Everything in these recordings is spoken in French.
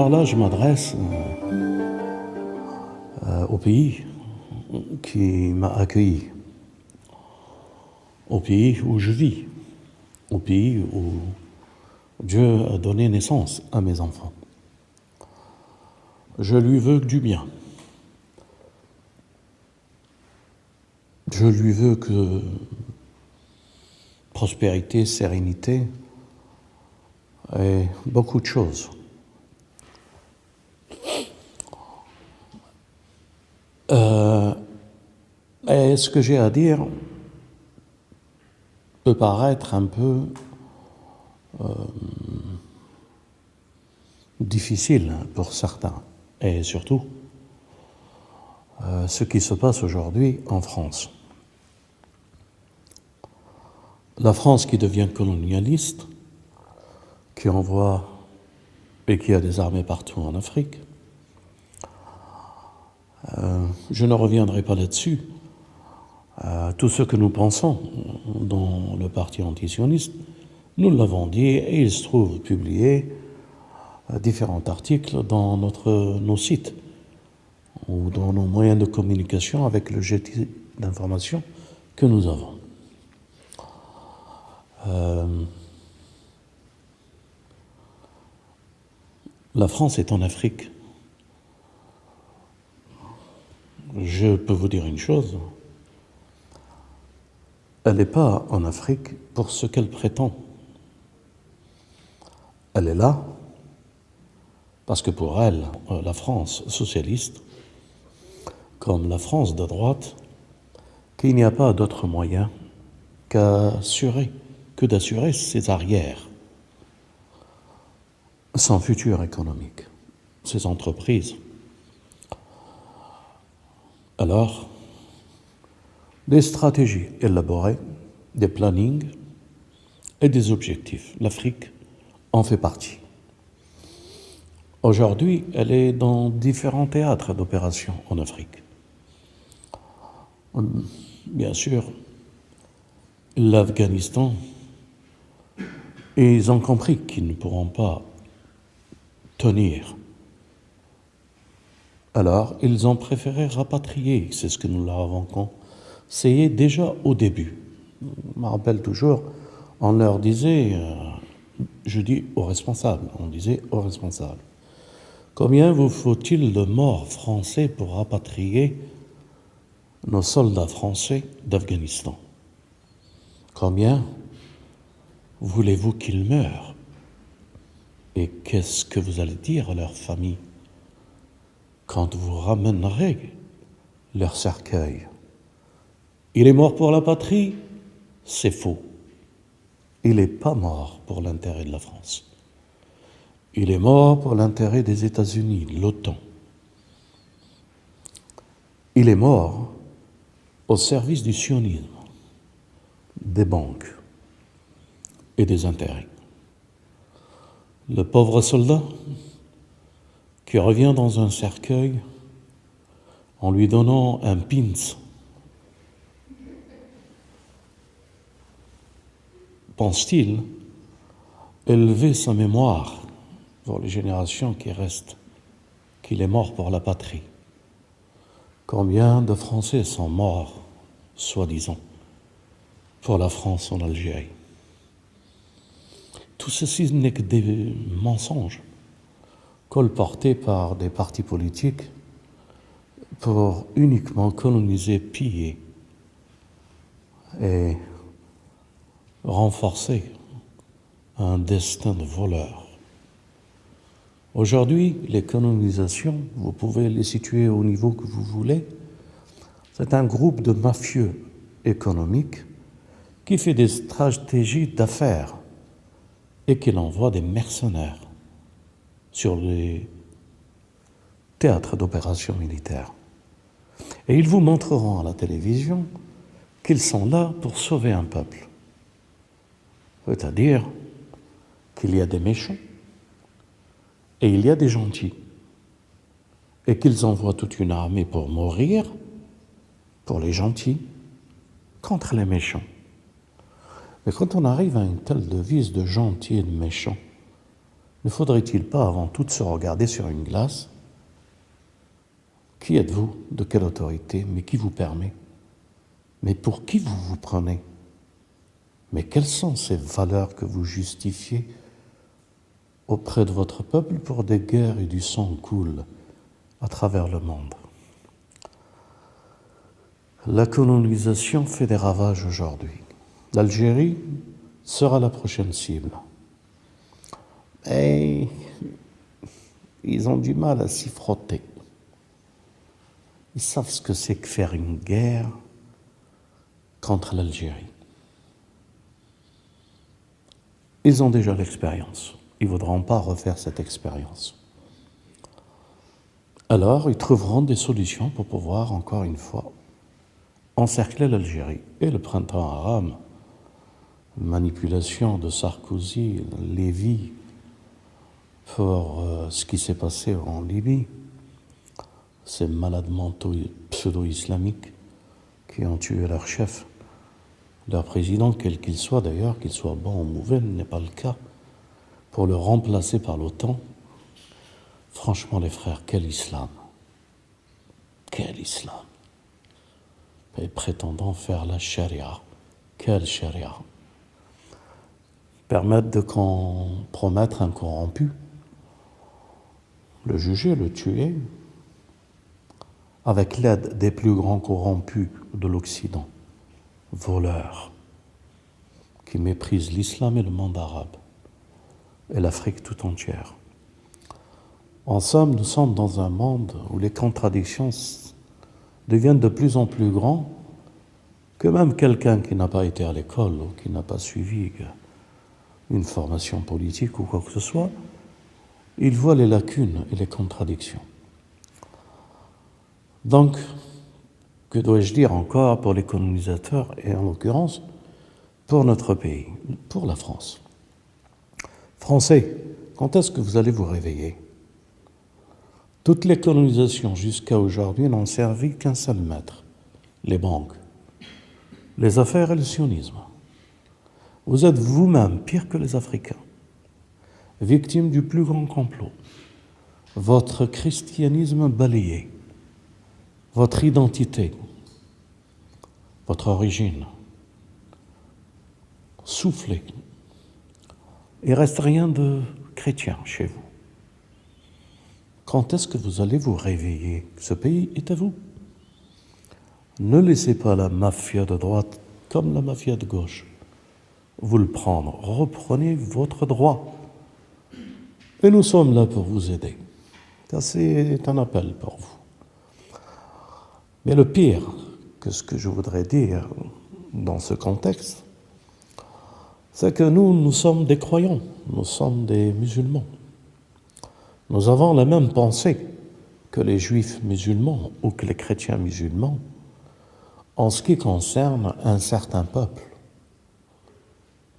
Alors là, je m'adresse au pays qui m'a accueilli, au pays où je vis, au pays où Dieu a donné naissance à mes enfants. Je lui veux du bien. Je lui veux que prospérité, sérénité et beaucoup de choses. Et ce que j'ai à dire peut paraître un peu difficile pour certains, et surtout ce qui se passe aujourd'hui en France. La France qui devient colonialiste, qui envoie et qui a des armées partout en Afrique. Je ne reviendrai pas là-dessus. Tout ce que nous pensons dans le parti antisioniste, nous l'avons dit et il se trouve publié différents articles dans nos sites ou dans nos moyens de communication avec le jet d'information que nous avons. La France est en Afrique. Je peux vous dire une chose, elle n'est pas en Afrique pour ce qu'elle prétend. Elle est là parce que pour elle, la France socialiste, comme la France de droite, qu'il n'y a pas d'autre moyen que d'assurer ses arrières, son futur économique, ses entreprises. Alors, des stratégies élaborées, des plannings et des objectifs. L'Afrique en fait partie. Aujourd'hui, elle est dans différents théâtres d'opération en Afrique. Bien sûr, l'Afghanistan, ils ont compris qu'ils ne pourront pas tenir. Alors, ils ont préféré rapatrier, c'est ce que nous leur avons conseillé déjà au début. Je me rappelle toujours, on leur disait, je dis aux responsables, on disait aux responsables, combien vous faut-il de morts français pour rapatrier nos soldats français d'Afghanistan? Combien voulez-vous qu'ils meurent? Et qu'est-ce que vous allez dire à leurs familles quand vous ramènerez leur cercueil? Il est mort pour la patrie? C'est faux. Il n'est pas mort pour l'intérêt de la France. Il est mort pour l'intérêt des États-Unis, de l'OTAN. Il est mort au service du sionisme, des banques et des intérêts. Le pauvre soldat qui revient dans un cercueil en lui donnant un pins, pense-t-il élever sa mémoire pour les générations qui restent, qu'il est mort pour la patrie. Combien de Français sont morts, soi-disant, pour la France en Algérie? Tout ceci n'est que des mensonges colportés par des partis politiques pour uniquement coloniser, piller et renforcer un destin de voleurs. Aujourd'hui, les colonisations, vous pouvez les situer au niveau que vous voulez, c'est un groupe de mafieux économiques qui fait des stratégies d'affaires et qui envoie des mercenaires sur les théâtres d'opérations militaires. Et ils vous montreront à la télévision qu'ils sont là pour sauver un peuple. C'est-à-dire qu'il y a des méchants et il y a des gentils. Et qu'ils envoient toute une armée pour mourir, pour les gentils, contre les méchants. Mais quand on arrive à une telle devise de gentils et de méchants, ne faudrait-il pas avant tout se regarder sur une glace? Qui êtes-vous? De quelle autorité? Mais qui vous permet? Mais pour qui vous vous prenez? Mais quelles sont ces valeurs que vous justifiez auprès de votre peuple pour des guerres et du sang coule à travers le monde? La colonisation fait des ravages aujourd'hui. L'Algérie sera la prochaine cible. Et ils ont du mal à s'y frotter. Ils savent ce que c'est que faire une guerre contre l'Algérie. Ils ont déjà l'expérience. Ils ne voudront pas refaire cette expérience. Alors, ils trouveront des solutions pour pouvoir, encore une fois, encercler l'Algérie. Et le printemps arabe, manipulation de Sarkozy, Lévy, pour ce qui s'est passé en Libye, ces malades mentaux pseudo-islamiques qui ont tué leur chef, leur président, quel qu'il soit d'ailleurs, qu'il soit bon ou mauvais, n'est pas le cas, pour le remplacer par l'OTAN. Franchement, les frères, quel islam! Quel islam! Et prétendant faire la charia. Quelle charia! Permettre de promettre un corrompu, le juger, le tuer, avec l'aide des plus grands corrompus de l'Occident, voleurs, qui méprisent l'islam et le monde arabe, et l'Afrique tout entière. En somme, nous sommes dans un monde où les contradictions deviennent de plus en plus grandes, que même quelqu'un qui n'a pas été à l'école ou qui n'a pas suivi une formation politique ou quoi que ce soit, il voit les lacunes et les contradictions. Donc, que dois-je dire encore pour les colonisateurs et en l'occurrence pour notre pays, pour la France? Français, quand est-ce que vous allez vous réveiller? Toutes les colonisations jusqu'à aujourd'hui n'ont servi qu'un seul maître, les banques, les affaires et le sionisme. Vous êtes vous-même pire que les Africains, victime du plus grand complot, votre christianisme balayé, votre identité, votre origine, soufflée. Il ne reste rien de chrétien chez vous. Quand est-ce que vous allez vous réveiller? Ce pays est à vous. Ne laissez pas la mafia de droite comme la mafia de gauche vous le prendre. Reprenez votre droit. Et nous sommes là pour vous aider. Ça, c'est un appel pour vous. Mais le pire que ce que je voudrais dire dans ce contexte, c'est que nous sommes des croyants, nous sommes des musulmans. Nous avons la même pensée que les juifs musulmans ou que les chrétiens musulmans en ce qui concerne un certain peuple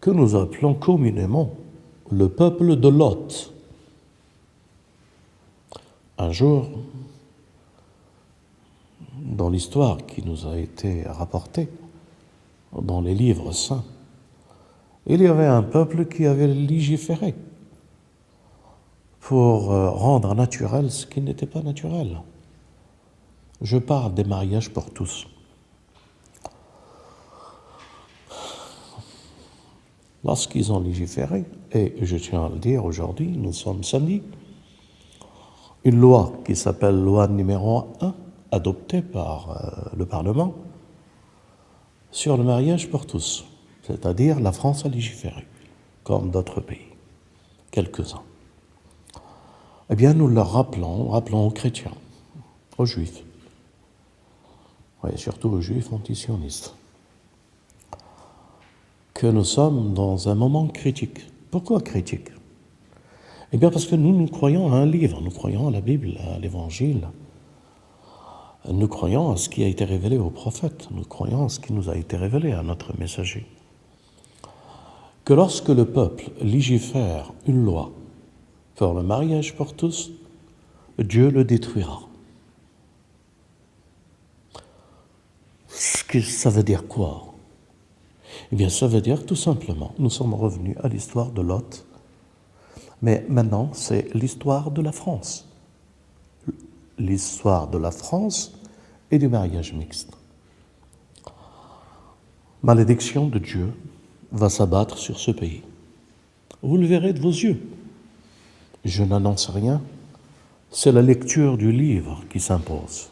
que nous appelons communément le peuple de Lot. Un jour, dans l'histoire qui nous a été rapportée, dans les livres saints, il y avait un peuple qui avait légiféré pour rendre naturel ce qui n'était pas naturel. Je parle des mariages pour tous. Lorsqu'ils ont légiféré, et je tiens à le dire aujourd'hui, nous sommes samedi, une loi qui s'appelle loi numéro 1, adoptée par le Parlement, sur le mariage pour tous. C'est-à-dire la France a légiféré, comme d'autres pays, quelques-uns. Eh bien, nous leur rappelons aux chrétiens, aux juifs, et surtout aux juifs antisionistes, que nous sommes dans un moment critique. Pourquoi critique? Eh bien, parce que nous croyons à un livre, nous croyons à la Bible, à l'Évangile, nous croyons à ce qui a été révélé aux prophètes, nous croyons à ce qui nous a été révélé à notre messager. Que lorsque le peuple légifère une loi pour le mariage pour tous, Dieu le détruira. Ça veut dire quoi? Eh bien, ça veut dire tout simplement, nous sommes revenus à l'histoire de Lot, Mais maintenant, c'est l'histoire de la France. L'histoire de la France et du mariage mixte. Malédiction de Dieu va s'abattre sur ce pays. Vous le verrez de vos yeux. Je n'annonce rien, c'est la lecture du livre qui s'impose.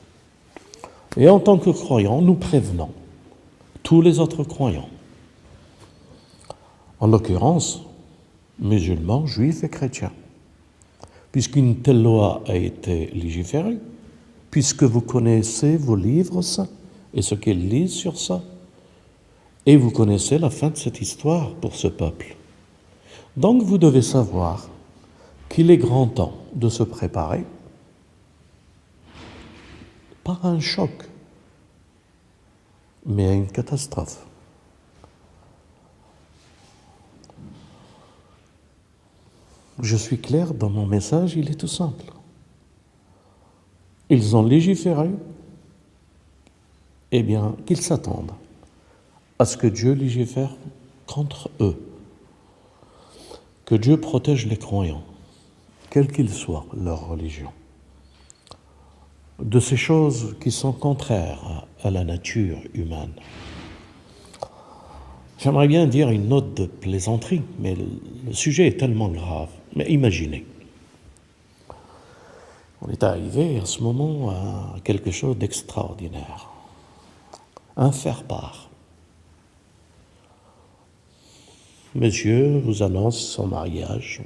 Et en tant que croyants, nous prévenons tous les autres croyants, en l'occurrence musulmans, juifs et chrétiens, puisqu'une telle loi a été légiférée, puisque vous connaissez vos livres saints et ce qu'ils lisent sur ça, et vous connaissez la fin de cette histoire pour ce peuple. Donc vous devez savoir qu'il est grand temps de se préparer pas à un choc, mais à une catastrophe. Je suis clair dans mon message, il est tout simple. Ils ont légiféré, eh bien, qu'ils s'attendent à ce que Dieu légifère contre eux. Que Dieu protège les croyants, quelle qu'ils soient leur religion, de ces choses qui sont contraires à la nature humaine. J'aimerais bien dire une note de plaisanterie, mais le sujet est tellement grave. Mais imaginez, on est arrivé à ce moment à quelque chose d'extraordinaire, un faire-part. Monsieur vous annonce son mariage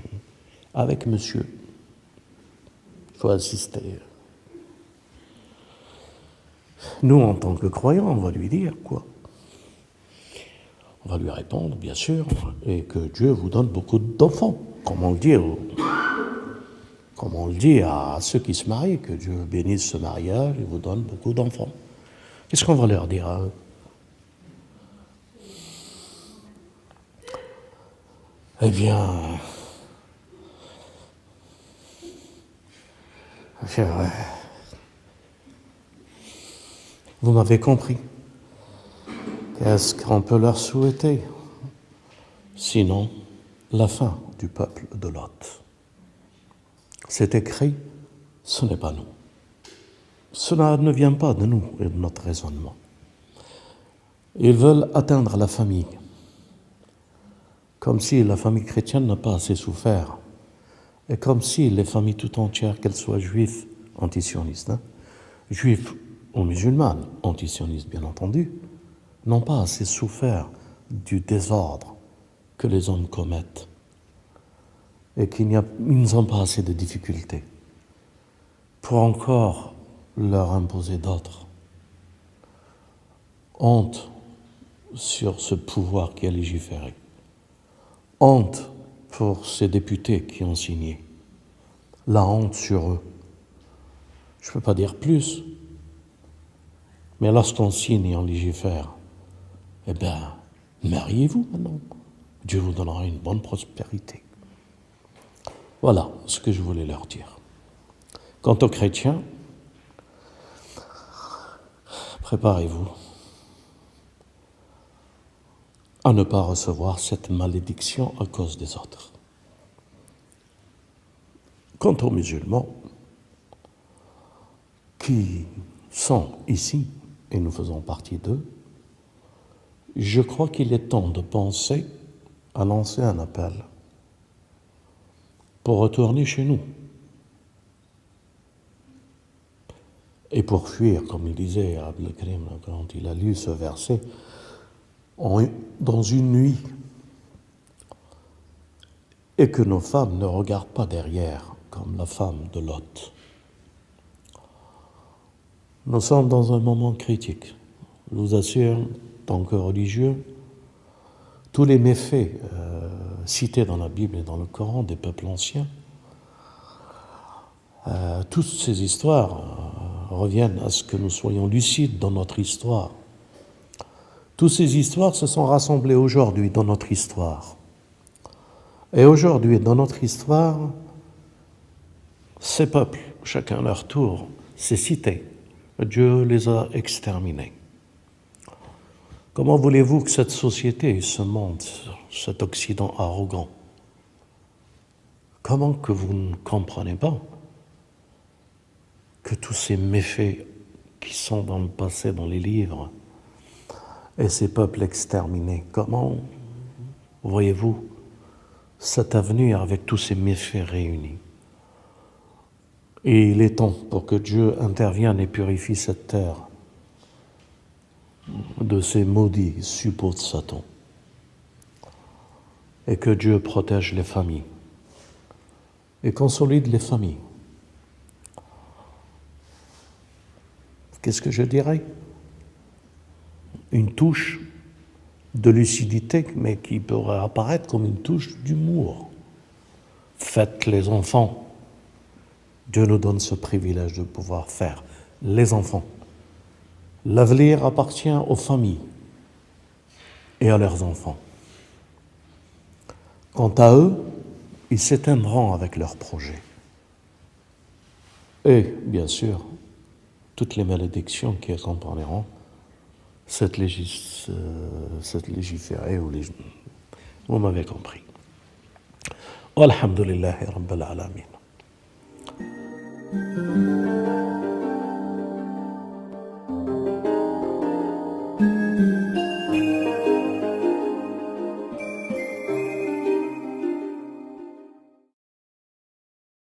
avec monsieur. Il faut assister. Nous, en tant que croyants, on va lui dire quoi? On va lui répondre, bien sûr, et que Dieu vous donne beaucoup d'enfants, comme on le dit à ceux qui se marient, que Dieu bénisse ce mariage et vous donne beaucoup d'enfants. Qu'est-ce qu'on va leur dire à eux? Eh bien, vous m'avez compris. Qu'est-ce qu'on peut leur souhaiter? Sinon, la fin du peuple de Lot. C'est écrit, ce n'est pas nous. Cela ne vient pas de nous et de notre raisonnement. Ils veulent atteindre la famille, comme si la famille chrétienne n'a pas assez souffert, et comme si les familles tout entières, qu'elles soient juives, antisionistes, juives ou musulmanes, antisionistes bien entendu, n'ont pas assez souffert du désordre que les hommes commettent et qu'ils n'ont pas assez de difficultés pour encore leur imposer d'autres. Honte sur ce pouvoir qui a légiféré. Honte pour ces députés qui ont signé. La honte sur eux. Je ne peux pas dire plus, mais lorsqu'on signe et on légifère, eh bien, mariez-vous maintenant. Dieu vous donnera une bonne prospérité. Voilà ce que je voulais leur dire. Quant aux chrétiens, préparez-vous à ne pas recevoir cette malédiction à cause des autres. Quant aux musulmans, qui sont ici, et nous faisons partie d'eux, je crois qu'il est temps de penser à lancer un appel pour retourner chez nous et pour fuir, comme il disait Abdel Karim quand il a lu ce verset, dans une nuit, et que nos femmes ne regardent pas derrière comme la femme de Lot. Nous sommes dans un moment critique. Je vous assure, en tant que religieux, tous les méfaits cités dans la Bible et dans le Coran des peuples anciens, toutes ces histoires reviennent à ce que nous soyons lucides dans notre histoire. Toutes ces histoires se sont rassemblées aujourd'hui dans notre histoire. Et aujourd'hui, dans notre histoire, ces peuples, chacun à leur tour, ces cités, Dieu les a exterminés. Comment voulez-vous que cette société, ce monde, cet Occident arrogant, Comment que vous ne comprenez pas que tous ces méfaits qui sont dans le passé, dans les livres, et ces peuples exterminés, comment voyez-vous cet avenir avec tous ces méfaits réunis? Et il est temps pour que Dieu intervienne et purifie cette terre de ces maudits suppôts de Satan. Et que Dieu protège les familles et consolide les familles. Qu'est-ce que je dirais? Une touche de lucidité, mais qui pourrait apparaître comme une touche d'humour. Faites les enfants. Dieu nous donne ce privilège de pouvoir faire les enfants. L'avenir appartient aux familles et à leurs enfants. Quant à eux, ils s'éteindront avec leurs projets. Et, bien sûr, toutes les malédictions qui accompagneront cette légiférée ou vous m'avez compris. Walhamdulillahi Rabbil Alamin.